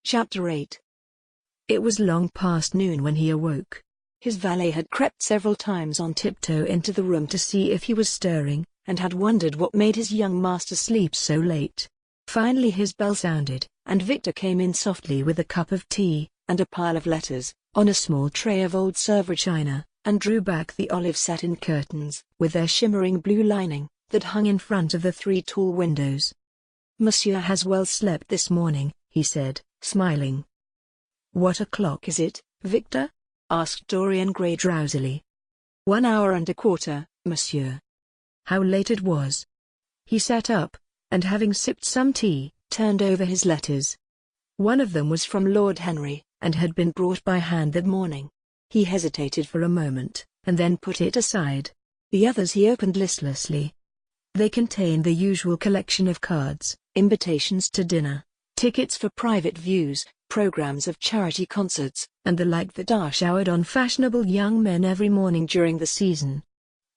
Chapter 8. It was long past noon when he awoke. His valet had crept several times on tiptoe into the room to see if he was stirring, and had wondered what made his young master sleep so late. Finally his bell sounded, and Victor came in softly with a cup of tea, and a pile of letters, on a small tray of old Sevres china, and drew back the olive satin curtains, with their shimmering blue lining, that hung in front of the 3 tall windows. "Monsieur has well slept this morning," he said, smiling. "What o'clock is it, Victor?" asked Dorian Gray drowsily. 1 hour and a quarter, monsieur." How late it was. He sat up, and having sipped some tea, turned over his letters. One of them was from Lord Henry, and had been brought by hand that morning. He hesitated for a moment, and then put it aside. The others he opened listlessly. They contained the usual collection of cards, invitations to dinner, tickets for private views, programs of charity concerts, and the like that are showered on fashionable young men every morning during the season.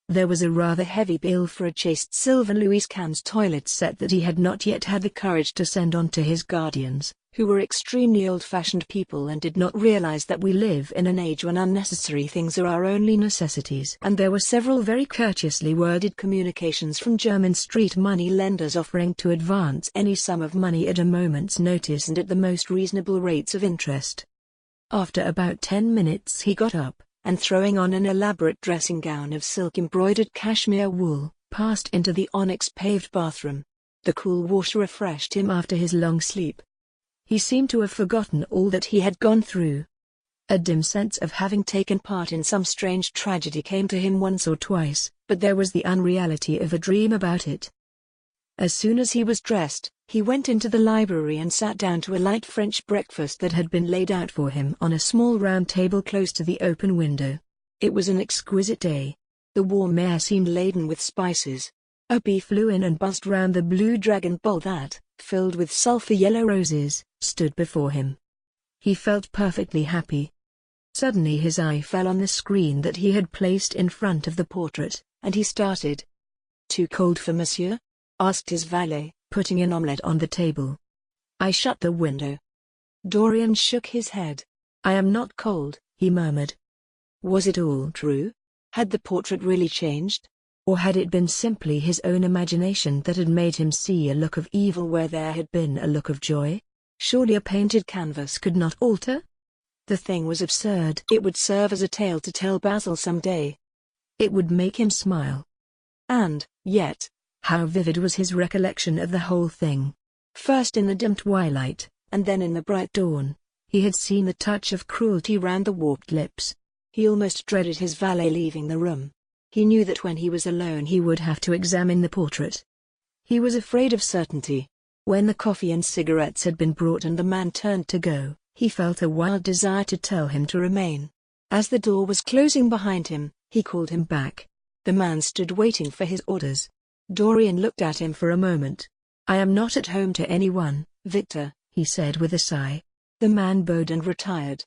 There was a rather heavy bill for a chased silver Louis Quinze toilet set that he had not yet had the courage to send on to his guardians, who were extremely old-fashioned people and did not realize that we live in an age when unnecessary things are our only necessities. And there were several very courteously worded communications from German street money lenders offering to advance any sum of money at a moment's notice and at the most reasonable rates of interest. After about 10 minutes he got up, and throwing on an elaborate dressing gown of silk-embroidered cashmere wool, passed into the onyx-paved bathroom. The cool water refreshed him after his long sleep. He seemed to have forgotten all that he had gone through. A dim sense of having taken part in some strange tragedy came to him once or twice, but there was the unreality of a dream about it. As soon as he was dressed, he went into the library and sat down to a light French breakfast that had been laid out for him on a small round table close to the open window. It was an exquisite day. The warm air seemed laden with spices. A bee flew in and buzzed round the blue dragon bowl that, filled with sulphur-yellow roses, stood before him. He felt perfectly happy. Suddenly his eye fell on the screen that he had placed in front of the portrait, and he started. "Too cold for monsieur?" asked his valet, putting an omelette on the table. "I shut the window." Dorian shook his head. "I am not cold," he murmured. Was it all true? Had the portrait really changed? Or had it been simply his own imagination that had made him see a look of evil where there had been a look of joy? Surely a painted canvas could not alter? The thing was absurd. It would serve as a tale to tell Basil some day. It would make him smile. And, yet, how vivid was his recollection of the whole thing. First in the dim twilight, and then in the bright dawn, he had seen the touch of cruelty round the warped lips. He almost dreaded his valet leaving the room. He knew that when he was alone he would have to examine the portrait. He was afraid of certainty. When the coffee and cigarettes had been brought and the man turned to go, he felt a wild desire to tell him to remain. As the door was closing behind him, he called him back. The man stood waiting for his orders. Dorian looked at him for a moment. "I am not at home to anyone, Victor," he said with a sigh. The man bowed and retired.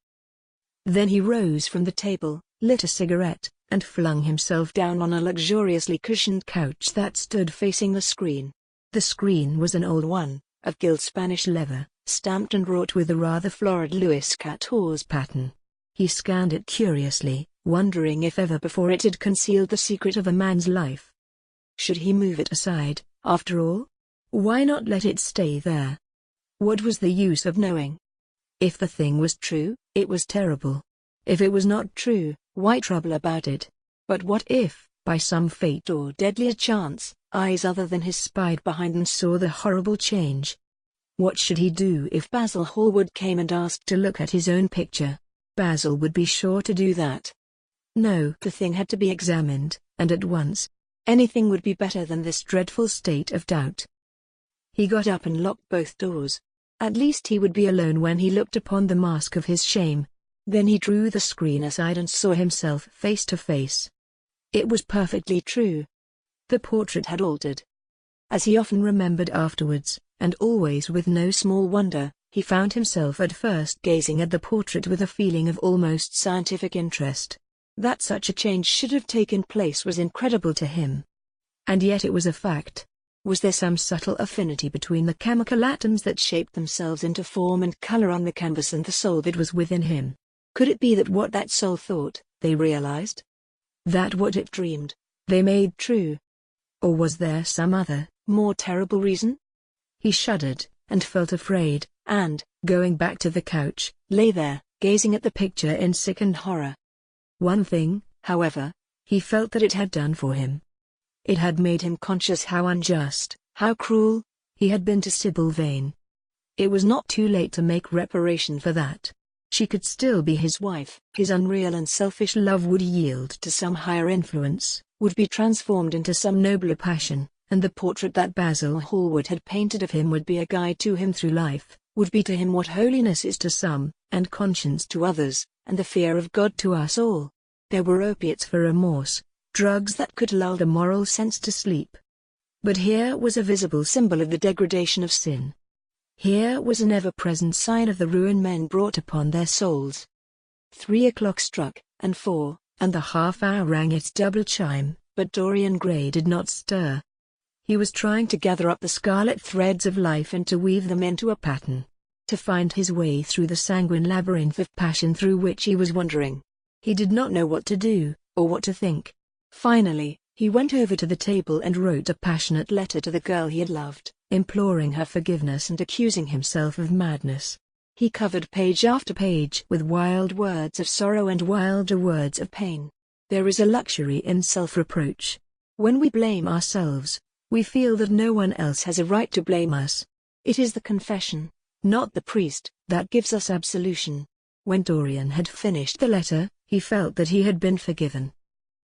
Then he rose from the table, lit a cigarette, and flung himself down on a luxuriously cushioned couch that stood facing the screen. The screen was an old one, of gilt Spanish leather, stamped and wrought with a rather florid Louis XIV pattern. He scanned it curiously, wondering if ever before it had concealed the secret of a man's life. Should he move it aside, after all? Why not let it stay there? What was the use of knowing? If the thing was true, it was terrible. If it was not true, why trouble about it? But what if, by some fate or deadlier chance, eyes other than his spied behind and saw the horrible change? What should he do if Basil Hallward came and asked to look at his own picture? Basil would be sure to do that. No, the thing had to be examined, and at once. Anything would be better than this dreadful state of doubt. He got up and locked both doors. At least he would be alone when he looked upon the mask of his shame. Then he drew the screen aside and saw himself face to face. It was perfectly true. The portrait had altered. As he often remembered afterwards, and always with no small wonder, he found himself at first gazing at the portrait with a feeling of almost scientific interest. That such a change should have taken place was incredible to him. And yet it was a fact. Was there some subtle affinity between the chemical atoms that shaped themselves into form and color on the canvas and the soul that was within him? Could it be that what that soul thought, they realized? That what it dreamed, they made true? Or was there some other, more terrible reason? He shuddered, and felt afraid, and, going back to the couch, lay there, gazing at the picture in sickened horror. One thing, however, he felt that it had done for him. It had made him conscious how unjust, how cruel, he had been to Sybil Vane. It was not too late to make reparation for that. She could still be his wife. His unreal and selfish love would yield to some higher influence, would be transformed into some nobler passion, and the portrait that Basil Hallward had painted of him would be a guide to him through life, would be to him what holiness is to some, and conscience to others, and the fear of God to us all. There were opiates for remorse, drugs that could lull the moral sense to sleep. But here was a visible symbol of the degradation of sin. Here was an ever-present sign of the ruin men brought upon their souls. 3 o'clock struck, and 4, and the half-hour rang its double chime, but Dorian Gray did not stir. He was trying to gather up the scarlet threads of life and to weave them into a pattern. To find his way through the sanguine labyrinth of passion through which he was wandering. He did not know what to do, or what to think. Finally, he went over to the table and wrote a passionate letter to the girl he had loved, imploring her forgiveness and accusing himself of madness. He covered page after page with wild words of sorrow and wilder words of pain. There is a luxury in self-reproach. When we blame ourselves, we feel that no one else has a right to blame us. It is the confession, not the priest, that gives us absolution. When Dorian had finished the letter, he felt that he had been forgiven.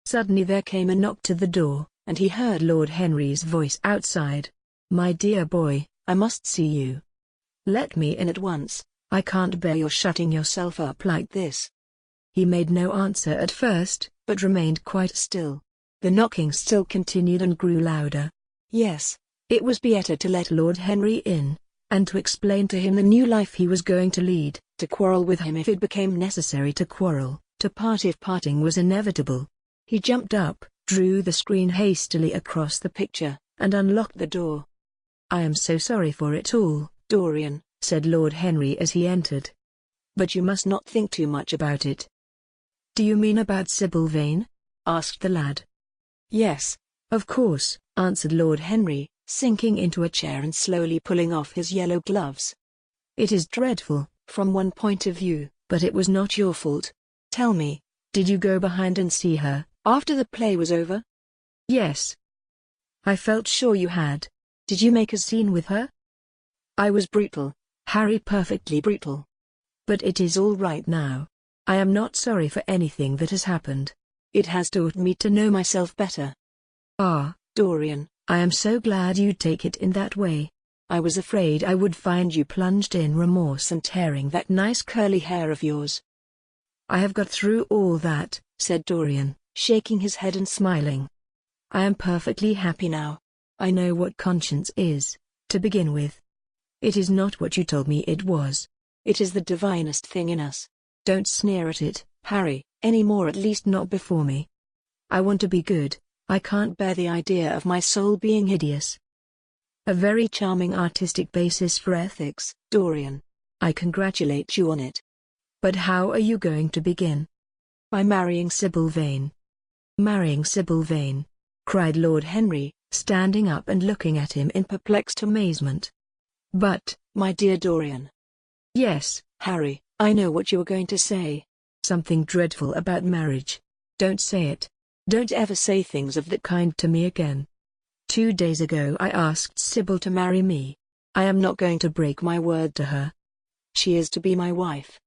Suddenly there came a knock to the door, and he heard Lord Henry's voice outside. "My dear boy, I must see you. Let me in at once, I can't bear your shutting yourself up like this." He made no answer at first, but remained quite still. The knocking still continued and grew louder. Yes, it was better to let Lord Henry in, and to explain to him the new life he was going to lead, to quarrel with him if it became necessary to quarrel, to part if parting was inevitable. He jumped up, drew the screen hastily across the picture, and unlocked the door. "I am so sorry for it all, Dorian," said Lord Henry as he entered. "But you must not think too much about it." "Do you mean about Sybil Vane?" asked the lad. "Yes, of course," answered Lord Henry, sinking into a chair and slowly pulling off his yellow gloves. "It is dreadful, from one point of view, but it was not your fault. Tell me, did you go behind and see her, after the play was over?" "Yes." "I felt sure you had. Did you make a scene with her?" "I was brutal, Harry, perfectly brutal. But it is all right now. I am not sorry for anything that has happened. It has taught me to know myself better." "Ah, Dorian, I am so glad you take it in that way. I was afraid I would find you plunged in remorse and tearing that nice curly hair of yours." "I have got through all that," said Dorian, shaking his head and smiling. "I am perfectly happy now. I know what conscience is, to begin with. It is not what you told me it was. It is the divinest thing in us. Don't sneer at it, Harry, any more, at least not before me. I want to be good. I can't bear the idea of my soul being hideous." "A very charming artistic basis for ethics, Dorian. I congratulate you on it. But how are you going to begin?" "By marrying Sybil Vane." "Marrying Sybil Vane?" cried Lord Henry, standing up and looking at him in perplexed amazement. "But, my dear Dorian—" "Yes, Harry, I know what you are going to say. Something dreadful about marriage. Don't say it. Don't ever say things of that kind to me again. 2 days ago I asked Sybil to marry me. I am not going to break my word to her. She is to be my wife."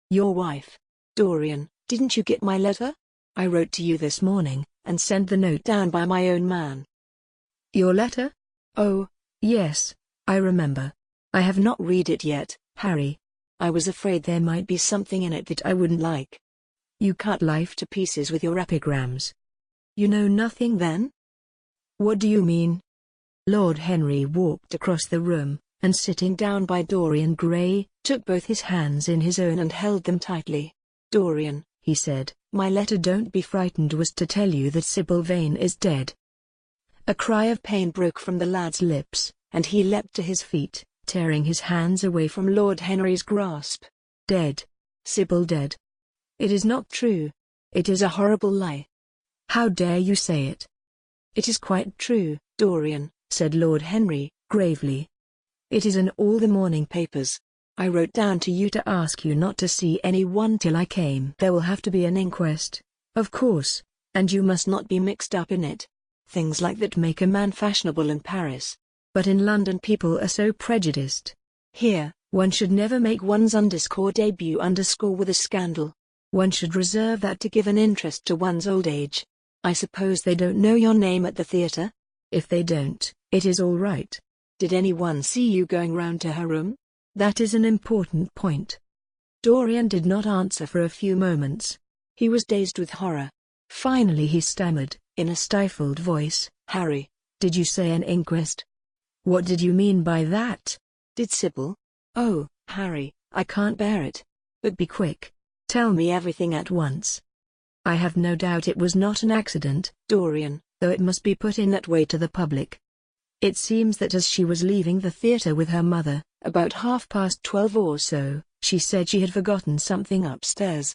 "Your wife? Dorian, didn't you get my letter? I wrote to you this morning, and sent the note down by my own man." "Your letter? Oh, yes, I remember. I have not read it yet, Harry. I was afraid there might be something in it that I wouldn't like. You cut life to pieces with your epigrams. You know nothing then?" "What do you mean?" Lord Henry walked across the room, and sitting down by Dorian Gray, took both his hands in his own and held them tightly. "Dorian," he said, "my letter, don't be frightened, was to tell you that Sybil Vane is dead." A cry of pain broke from the lad's lips, and he leapt to his feet, tearing his hands away from Lord Henry's grasp. Dead. Sybil dead. It is not true. It is a horrible lie. How dare you say it? It is quite true, Dorian, said Lord Henry, gravely. It is in all the morning papers. I wrote down to you to ask you not to see anyone till I came. There will have to be an inquest, of course, and you must not be mixed up in it. Things like that make a man fashionable in Paris. But in London people are so prejudiced. Here, one should never make one's debut with a scandal. One should reserve that to give an interest to one's old age. I suppose they don't know your name at the theatre? If they don't, it is all right. Did anyone see you going round to her room? That is an important point. Dorian did not answer for a few moments. He was dazed with horror. Finally he stammered, in a stifled voice, Harry. Did you say an inquest? What did you mean by that? Did Sybil? Oh, Harry, I can't bear it. But be quick. Tell me everything at once. I have no doubt it was not an accident, Dorian, though it must be put in that way to the public. It seems that as she was leaving the theatre with her mother, about 12:30 or so, she said she had forgotten something upstairs.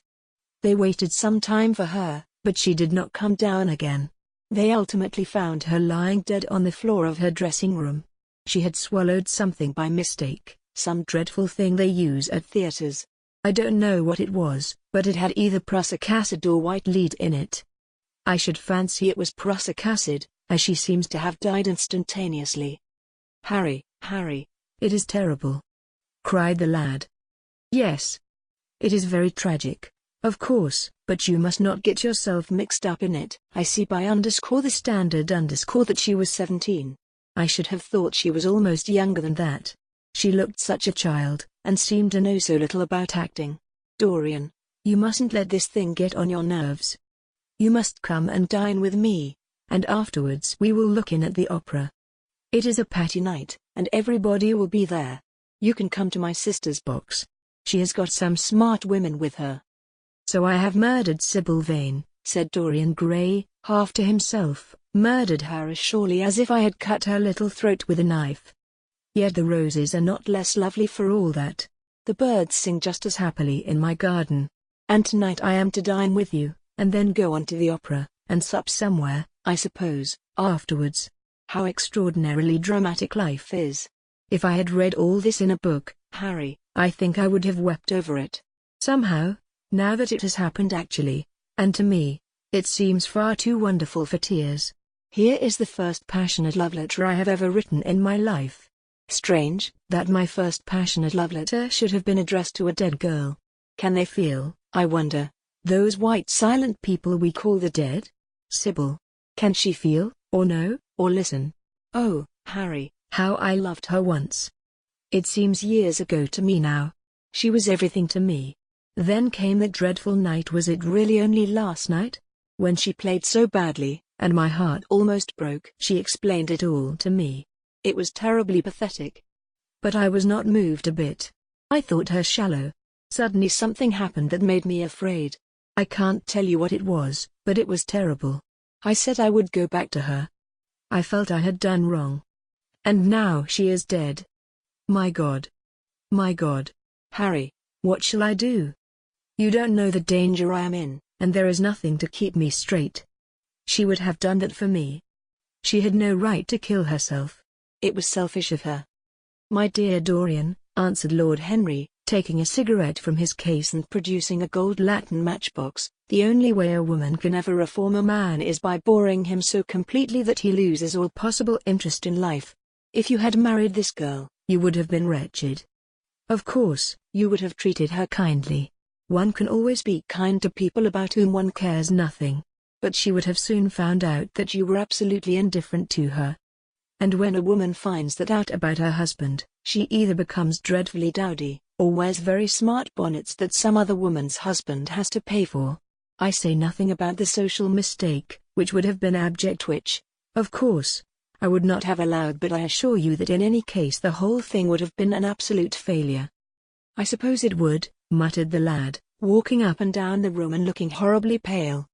They waited some time for her, but she did not come down again. They ultimately found her lying dead on the floor of her dressing room. She had swallowed something by mistake, some dreadful thing they use at theatres. I don't know what it was, but it had either prussic acid or white lead in it. I should fancy it was prussic acid, as she seems to have died instantaneously. Harry, it is terrible, cried the lad. Yes. It is very tragic, of course, but you must not get yourself mixed up in it. I see by the standard that she was 17. I should have thought she was almost younger than that. She looked such a child, and seemed to know so little about acting. Dorian, you mustn't let this thing get on your nerves. You must come and dine with me, and afterwards we will look in at the opera. It is a Patty night, and everybody will be there. You can come to my sister's box. She has got some smart women with her. So I have murdered Sybil Vane, said Dorian Gray, half to himself, murdered her as surely as if I had cut her little throat with a knife. Yet the roses are not less lovely for all that. The birds sing just as happily in my garden. And tonight I am to dine with you, and then go on to the opera, and sup somewhere, I suppose, afterwards. How extraordinarily dramatic life is. If I had read all this in a book, Harry, I think I would have wept over it. Somehow, now that it has happened actually, and to me, it seems far too wonderful for tears. Here is the first passionate love letter I have ever written in my life. Strange that my first passionate love letter should have been addressed to a dead girl. Can they feel, I wonder, those white silent people we call the dead? Sybil. Can she feel, or know, or listen? Oh, Harry, how I loved her once. It seems years ago to me now. She was everything to me. Then came that dreadful night. Was it really only last night? When she played so badly, and my heart almost broke. She explained it all to me. It was terribly pathetic. But I was not moved a bit. I thought her shallow. Suddenly something happened that made me afraid. I can't tell you what it was, but it was terrible. I said I would go back to her. I felt I had done wrong. And now she is dead. My God. My God. Harry, what shall I do? You don't know the danger I am in, and there is nothing to keep me straight. She would have done that for me. She had no right to kill herself. It was selfish of her. My dear Dorian, answered Lord Henry, taking a cigarette from his case and producing a gold latten matchbox, the only way a woman can ever reform a man is by boring him so completely that he loses all possible interest in life. If you had married this girl, you would have been wretched. Of course, you would have treated her kindly. One can always be kind to people about whom one cares nothing. But she would have soon found out that you were absolutely indifferent to her. And when a woman finds that out about her husband, she either becomes dreadfully dowdy, or wears very smart bonnets that some other woman's husband has to pay for. I say nothing about the social mistake, which would have been abject, which, of course, I would not have allowed, but I assure you that in any case the whole thing would have been an absolute failure. I suppose it would, muttered the lad, walking up and down the room and looking horribly pale.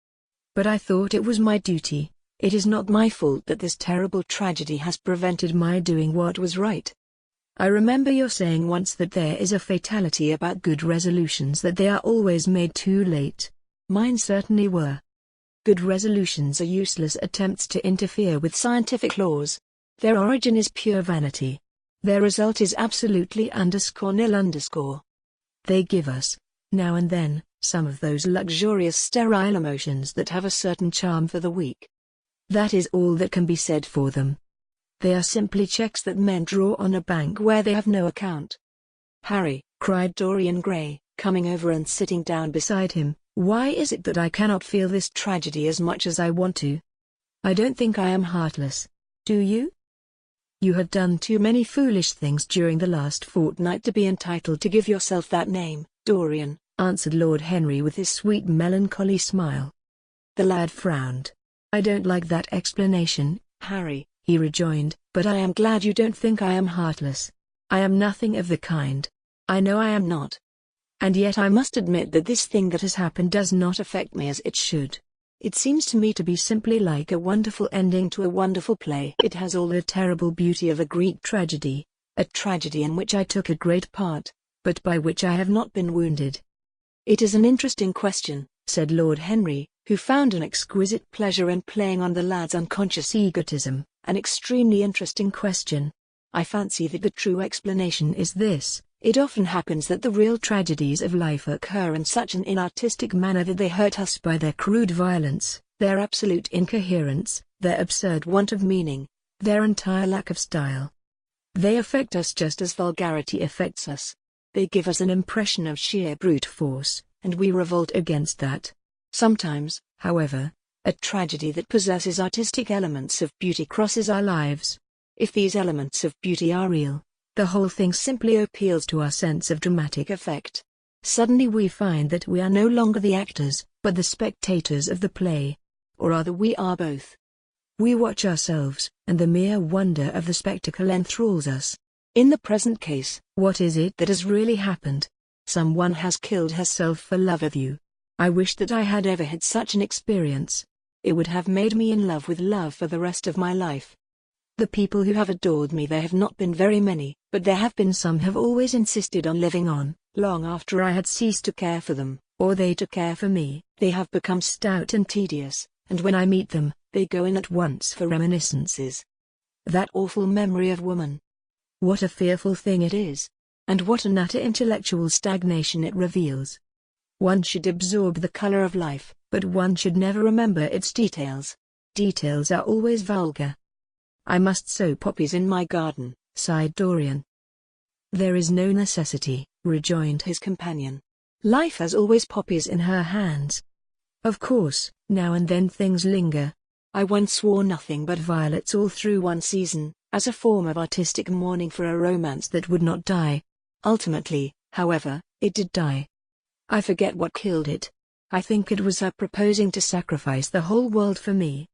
But I thought it was my duty, It is not my fault that this terrible tragedy has prevented my doing what was right. I remember your saying once that there is a fatality about good resolutions, that they are always made too late. Mine certainly were. Good resolutions are useless attempts to interfere with scientific laws. Their origin is pure vanity. Their result is absolutely _nil_. They give us, now and then, some of those luxurious sterile emotions that have a certain charm for the weak. That is all that can be said for them. They are simply checks that men draw on a bank where they have no account. "Harry," cried Dorian Gray, coming over and sitting down beside him, "why is it that I cannot feel this tragedy as much as I want to? I don't think I am heartless. Do you? You have done too many foolish things during the last fortnight to be entitled to give yourself that name, Dorian," answered Lord Henry with his sweet melancholy smile. The lad frowned. "I don't like that explanation, Harry," he rejoined, "but I am glad you don't think I am heartless. I am nothing of the kind. I know I am not. And yet I must admit that this thing that has happened does not affect me as it should. It seems to me to be simply like a wonderful ending to a wonderful play. It has all the terrible beauty of a Greek tragedy, a tragedy in which I took a great part, but by which I have not been wounded." "It is an interesting question," said Lord Henry, who found an exquisite pleasure in playing on the lad's unconscious egotism, "an extremely interesting question. I fancy that the true explanation is this: it often happens that the real tragedies of life occur in such an inartistic manner that they hurt us by their crude violence, their absolute incoherence, their absurd want of meaning, their entire lack of style. They affect us just as vulgarity affects us. They give us an impression of sheer brute force, and we revolt against that. Sometimes, however, a tragedy that possesses artistic elements of beauty crosses our lives. If these elements of beauty are real, the whole thing simply appeals to our sense of dramatic effect. Suddenly we find that we are no longer the actors, but the spectators of the play. Or rather we are both. We watch ourselves, and the mere wonder of the spectacle enthralls us. In the present case, what is it that has really happened? Someone has killed herself for love of you. I wish that I had ever had such an experience. It would have made me in love with love for the rest of my life. The people who have adored me, there have not been very many, but there have been some who have always insisted on living on, long after I had ceased to care for them, or they to care for me. They have become stout and tedious, and when I meet them, they go in at once for reminiscences. That awful memory of woman. What a fearful thing it is! And what an utter intellectual stagnation it reveals. One should absorb the color of life, but one should never remember its details. Details are always vulgar. I must sow poppies in my garden, sighed Dorian. There is no necessity, rejoined his companion. Life has always poppies in her hands. Of course, now and then things linger. I once wore nothing but violets all through one season, as a form of artistic mourning for a romance that would not die. Ultimately, however, it did die. I forget what killed it. I think it was her proposing to sacrifice the whole world for me.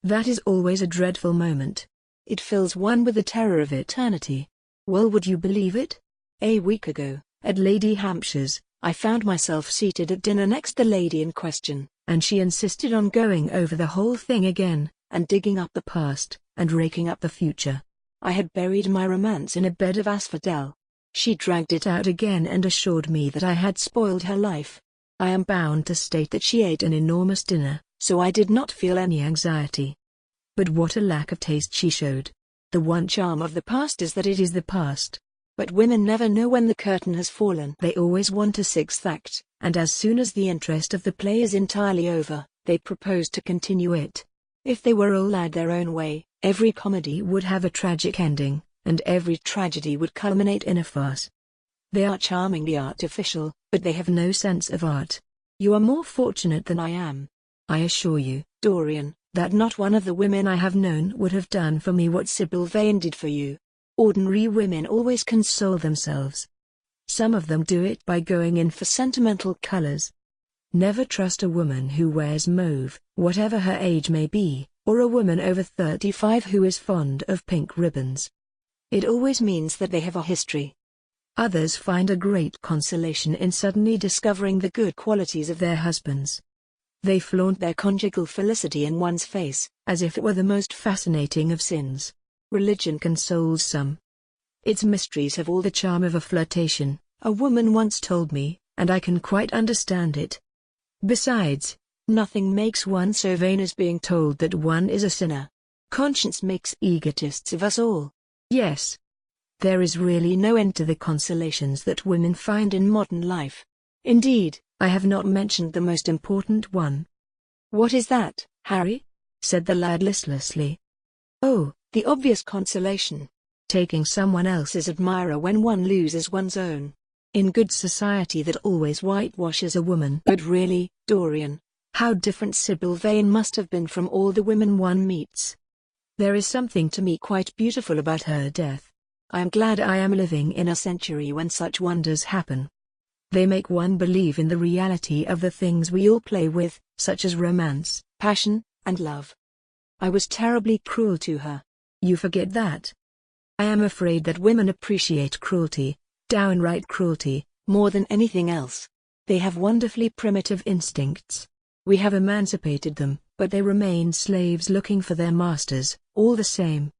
That is always a dreadful moment. It fills one with the terror of eternity. Well, would you believe it? A week ago, at Lady Hampshire's, I found myself seated at dinner next the lady in question, and she insisted on going over the whole thing again, and digging up the past, and raking up the future. I had buried my romance in a bed of asphodel. She dragged it out again and assured me that I had spoiled her life. I am bound to state that she ate an enormous dinner, so I did not feel any anxiety. But what a lack of taste she showed. The one charm of the past is that it is the past. But women never know when the curtain has fallen. They always want a sixth act, and as soon as the interest of the play is entirely over, they propose to continue it. If they were all had their own way, every comedy would have a tragic ending, and every tragedy would culminate in a farce. They are charmingly artificial, but they have no sense of art. You are more fortunate than I am. I assure you, Dorian, that not one of the women I have known would have done for me what Sybil Vane did for you. Ordinary women always console themselves. Some of them do it by going in for sentimental colors. Never trust a woman who wears mauve, whatever her age may be, or a woman over 35 who is fond of pink ribbons. It always means that they have a history. Others find a great consolation in suddenly discovering the good qualities of their husbands. They flaunt their conjugal felicity in one's face, as if it were the most fascinating of sins. Religion consoles some. Its mysteries have all the charm of a flirtation, a woman once told me, and I can quite understand it. Besides, nothing makes one so vain as being told that one is a sinner. Conscience makes egotists of us all. Yes. There is really no end to the consolations that women find in modern life. Indeed, I have not mentioned the most important one. What is that, Harry? Said the lad listlessly. Oh, the obvious consolation. Taking someone else's admirer when one loses one's own. In good society that always whitewashes a woman. But really, Dorian, how different Sybil Vane must have been from all the women one meets. There is something to me quite beautiful about her death. I am glad I am living in a century when such wonders happen. They make one believe in the reality of the things we all play with, such as romance, passion, and love. I was terribly cruel to her. You forget that. I am afraid that women appreciate cruelty, downright cruelty, more than anything else. They have wonderfully primitive instincts. We have emancipated them, but they remain slaves looking for their masters, all the same.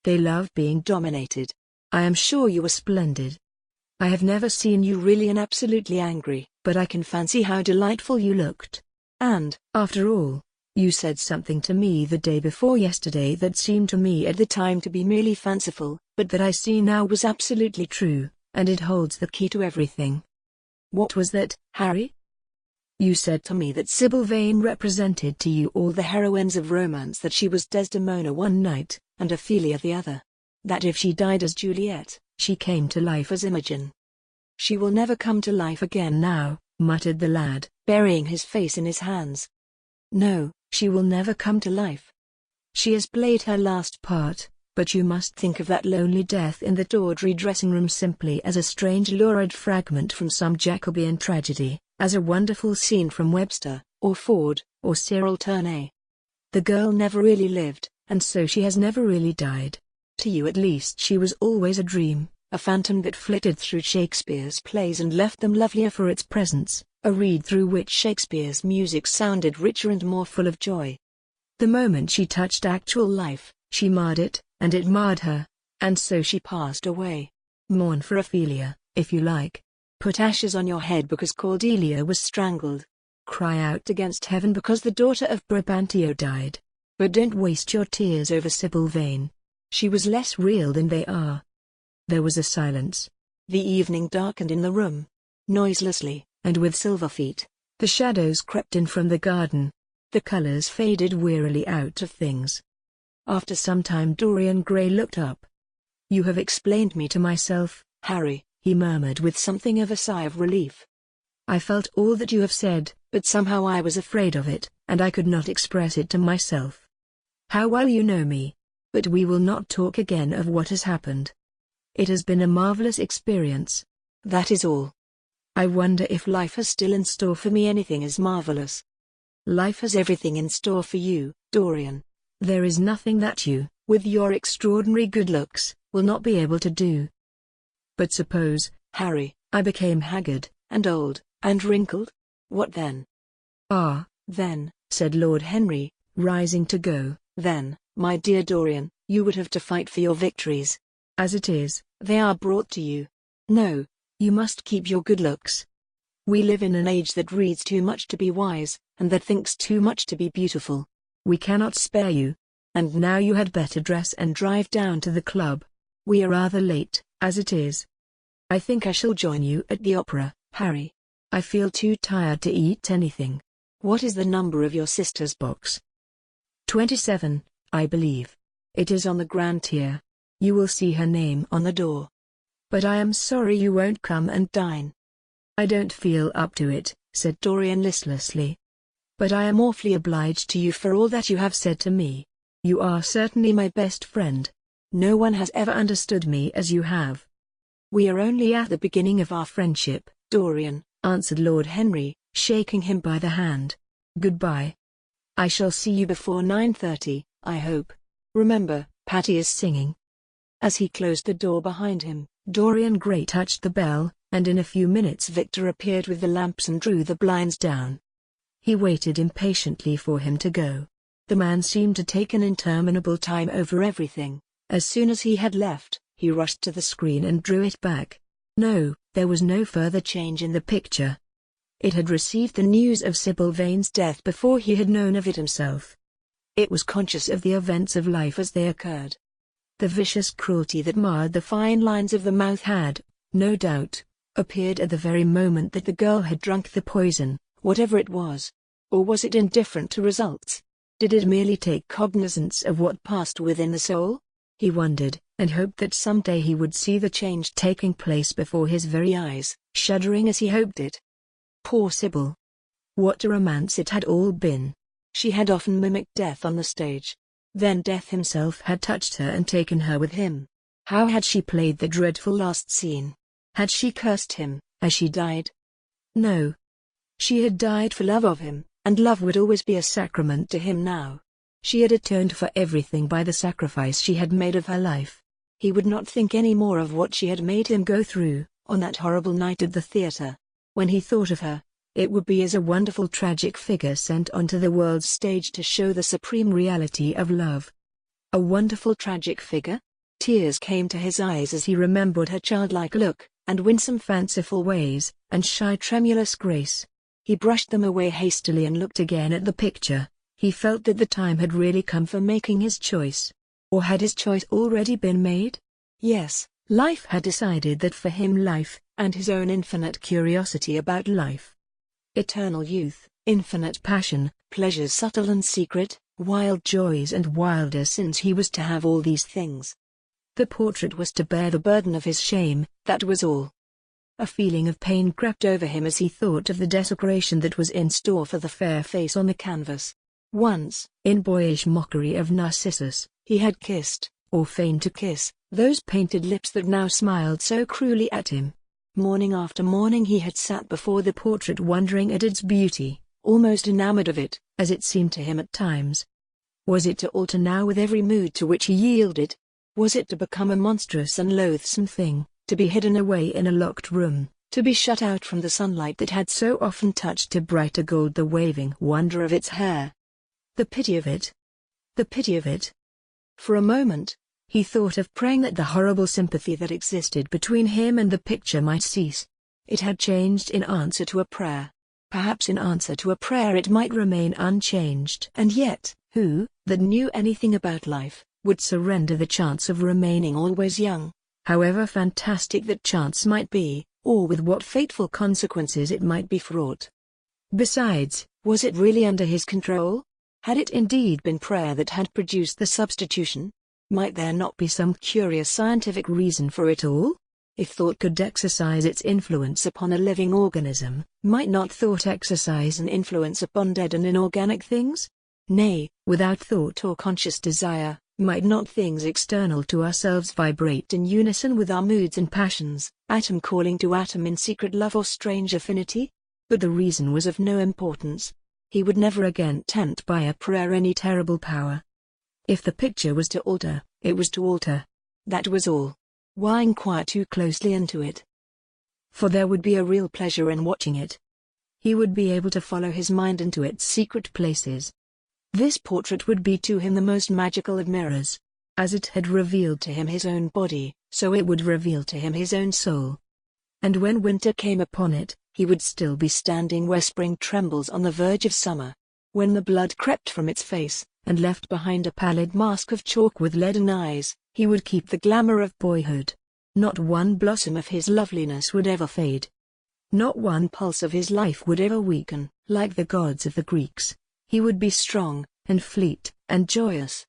They love being dominated. I am sure you were splendid. I have never seen you really and absolutely angry, but I can fancy how delightful you looked. And, after all, you said something to me the day before yesterday that seemed to me at the time to be merely fanciful, but that I see now was absolutely true, and it holds the key to everything. What was that, Harry? You said to me that Sybil Vane represented to you all the heroines of romance, that she was Desdemona one night, and Ophelia the other. That if she died as Juliet, she came to life as Imogen. She will never come to life again now, muttered the lad, burying his face in his hands. No, she will never come to life. She has played her last part, but you must think of that lonely death in the tawdry dressing-room simply as a strange lurid fragment from some Jacobean tragedy, as a wonderful scene from Webster, or Ford, or Cyril Tournay. The girl never really lived, and so she has never really died. To you at least she was always a dream, a phantom that flitted through Shakespeare's plays and left them lovelier for its presence, a reed through which Shakespeare's music sounded richer and more full of joy. The moment she touched actual life, she marred it, and it marred her, and so she passed away. Mourn for Ophelia, if you like. Put ashes on your head because Cordelia was strangled. Cry out against heaven because the daughter of Brabantio died. But don't waste your tears over Sybil Vane. She was less real than they are. There was a silence. The evening darkened in the room. Noiselessly, and with silver feet, the shadows crept in from the garden. The colors faded wearily out of things. After some time Dorian Gray looked up. You have explained me to myself, Harry, he murmured with something of a sigh of relief. I felt all that you have said, but somehow I was afraid of it, and I could not express it to myself. How well you know me. But we will not talk again of what has happened. It has been a marvelous experience. That is all. I wonder if life has still in store for me anything as marvelous. Life has everything in store for you, Dorian. There is nothing that you, with your extraordinary good looks, will not be able to do. But suppose, Harry, I became haggard, and old, and wrinkled? What then? Ah, then, said Lord Henry, rising to go, then, my dear Dorian, you would have to fight for your victories. As it is, they are brought to you. No, you must keep your good looks. We live in an age that reads too much to be wise, and that thinks too much to be beautiful. We cannot spare you. And now you had better dress and drive down to the club. We are rather late, as it is. I think I shall join you at the opera, Harry. I feel too tired to eat anything. What is the number of your sister's box? 27, I believe. It is on the grand tier. You will see her name on the door. But I am sorry you won't come and dine. I don't feel up to it, said Dorian listlessly. But I am awfully obliged to you for all that you have said to me. You are certainly my best friend. No one has ever understood me as you have. We are only at the beginning of our friendship, Dorian, answered Lord Henry, shaking him by the hand. Goodbye. I shall see you before 9:30, I hope. Remember, Patty is singing. As he closed the door behind him, Dorian Gray touched the bell, and in a few minutes Victor appeared with the lamps and drew the blinds down. He waited impatiently for him to go. The man seemed to take an interminable time over everything. As soon as he had left, he rushed to the screen and drew it back. No, there was no further change in the picture. It had received the news of Sybil Vane's death before he had known of it himself. It was conscious of the events of life as they occurred. The vicious cruelty that marred the fine lines of the mouth had, no doubt, appeared at the very moment that the girl had drunk the poison, whatever it was. Or was it indifferent to results? Did it merely take cognizance of what passed within the soul? He wondered, and hoped that someday he would see the change taking place before his very eyes, shuddering as he hoped it. Poor Sybil. What a romance it had all been. She had often mimicked death on the stage. Then death himself had touched her and taken her with him. How had she played the dreadful last scene? Had she cursed him, as she died? No. She had died for love of him, and love would always be a sacrament to him now. She had atoned for everything by the sacrifice she had made of her life. He would not think any more of what she had made him go through, on that horrible night at the theater. When he thought of her, it would be as a wonderful tragic figure sent onto the world's stage to show the supreme reality of love. A wonderful tragic figure? Tears came to his eyes as he remembered her childlike look, and winsome fanciful ways, and shy tremulous grace. He brushed them away hastily and looked again at the picture. He felt that the time had really come for making his choice. Or had his choice already been made? Yes, life had decided that for him life, and his own infinite curiosity about life. Eternal youth, infinite passion, pleasures subtle and secret, wild joys and wilder sins, he was to have all these things. The portrait was to bear the burden of his shame, that was all. A feeling of pain crept over him as he thought of the desecration that was in store for the fair face on the canvas. Once, in boyish mockery of Narcissus, he had kissed, or feigned to kiss, those painted lips that now smiled so cruelly at him. Morning after morning he had sat before the portrait wondering at its beauty, almost enamored of it, as it seemed to him at times. Was it to alter now with every mood to which he yielded? Was it to become a monstrous and loathsome thing, to be hidden away in a locked room, to be shut out from the sunlight that had so often touched to brighter gold the waving wonder of its hair? The pity of it! The pity of it! For a moment, he thought of praying that the horrible sympathy that existed between him and the picture might cease. It had changed in answer to a prayer. Perhaps in answer to a prayer it might remain unchanged. And yet, who, that knew anything about life, would surrender the chance of remaining always young, however fantastic that chance might be, or with what fateful consequences it might be fraught? Besides, was it really under his control? Had it indeed been prayer that had produced the substitution? Might there not be some curious scientific reason for it all? If thought could exercise its influence upon a living organism, might not thought exercise an influence upon dead and inorganic things? Nay, without thought or conscious desire, might not things external to ourselves vibrate in unison with our moods and passions, atom calling to atom in secret love or strange affinity? But the reason was of no importance. He would never again tempt by a prayer any terrible power. If the picture was to alter, it was to alter. That was all. Why inquire too closely into it? For there would be a real pleasure in watching it. He would be able to follow his mind into its secret places. This portrait would be to him the most magical of mirrors. As it had revealed to him his own body, so it would reveal to him his own soul. And when winter came upon it, he would still be standing where spring trembles on the verge of summer. When the blood crept from its face, and left behind a pallid mask of chalk with leaden eyes, he would keep the glamour of boyhood. Not one blossom of his loveliness would ever fade. Not one pulse of his life would ever weaken. Like the gods of the Greeks, he would be strong, and fleet, and joyous.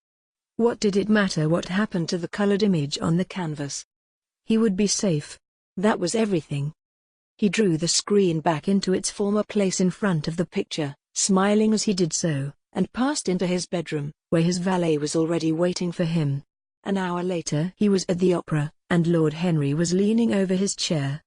What did it matter what happened to the colored image on the canvas? He would be safe. That was everything. He drew the screen back into its former place in front of the picture, smiling as he did so, and passed into his bedroom, where his valet was already waiting for him. An hour later he was at the opera, and Lord Henry was leaning over his chair,